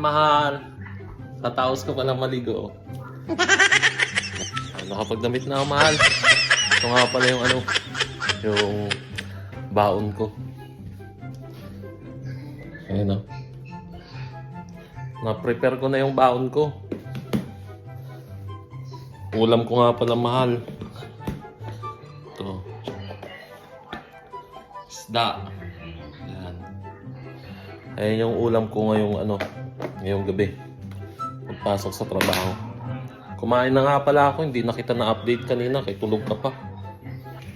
mahal. Sa taos ko palang maligo. Nakapagdamit na ako, mahal. Ito nga pala yung yung baon ko. Ayun o. Na-prepare ko na yung baon ko. Ulam ko nga pala, mahal. Ito. Isda. Yan. Ayan yung ulam ko ngayong gabi. Pagpasok sa trabaho. Kumain na nga pala ako, hindi na kita na-update kanina, kaya tulog ka pa.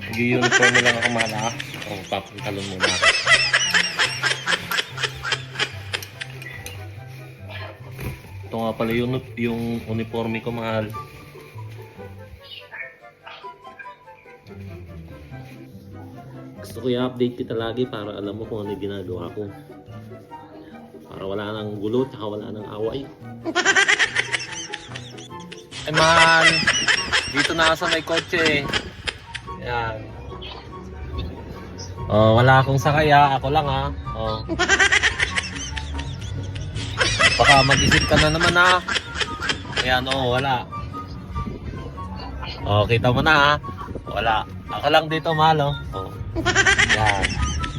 Nag-uniform mo lang ako, mahal, ha? O, papakitalon muna ako. Ito nga pala yung uniforme ko, mahal. Gusto ko i-update kita lagi para alam mo kung ano yung ginagawa ko. Para wala nang gulo, tsaka wala nang away. Ay, mahal. Dito na ako sa may kotse. Yan. Oh, wala akong sakaya. Ako lang, ha. Oh. Baka mag-isip ka na naman, ha. Ayan, oh, wala. Oh, kita mo na, ha. Wala. Ako lang dito, mahal, oh. Oh. Yan.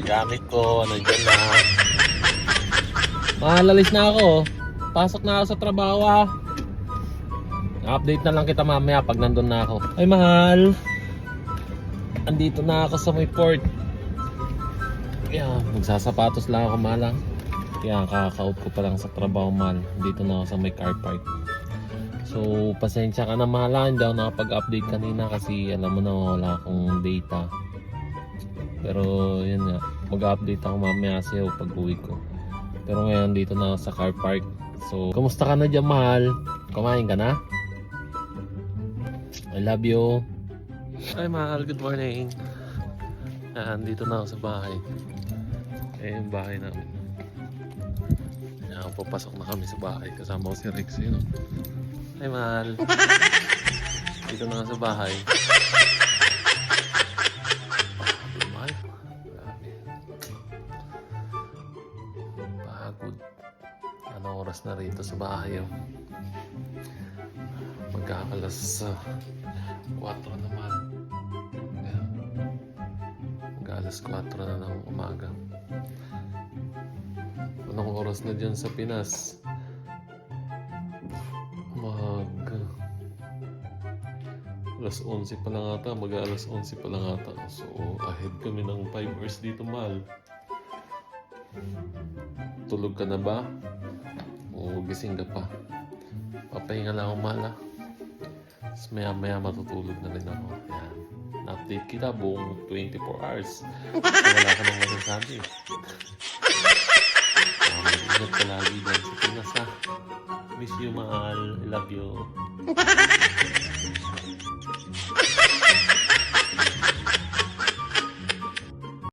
Gamit ko. Nandiyan na. Mahal, alis na ako. Pasok na ako sa trabaho, ha. Update na lang kita mamaya pag nandun na ako. Ay, mahal. Andito na ako sa may port. Yan, magsasapatos lang ako, mahal. Kaya kaka-out ko pa lang sa trabaho, mahal. Dito na ako sa may car park. So, pasensya ka na, mahal. Hindi ako nakapag-update kanina kasi alam mo na wala akong data. Pero, yun nga. Mag-update ako mamaya sa'yo pag uwi ko. Pero ngayon, dito na ako sa car park. So, kumusta ka na dyan, mahal? Kumain ka na? I love you. Ay, mahal. Good morning. Dito na ako sa bahay. Yung bahay namin. Papasok na kami sa bahay. Kasama ko si Rex. Yun. Ay, mahal. Dito na ako sa bahay. Mahal. Pagod. Anong oras na rito sa bahay? Magkakalas 4 naman. Mag-alas 4 na ng umaga. Anong oras na dyan sa Pinas? Alas 11 pa lang ata. Mag-alas 11 pa lang ata. So, ahead kami ng 5 hours dito, mahal. Tulog ka na ba? O gising ka pa? Papahinga lang ako, mahal, ha? Tapos maya matutulog na rin ako. Yan. Na-update kita buong 24 hours. So, wala ka nang masasabi. Ingat ka lagi dyan sa Pinas, ha? Miss you, mahal. I love you.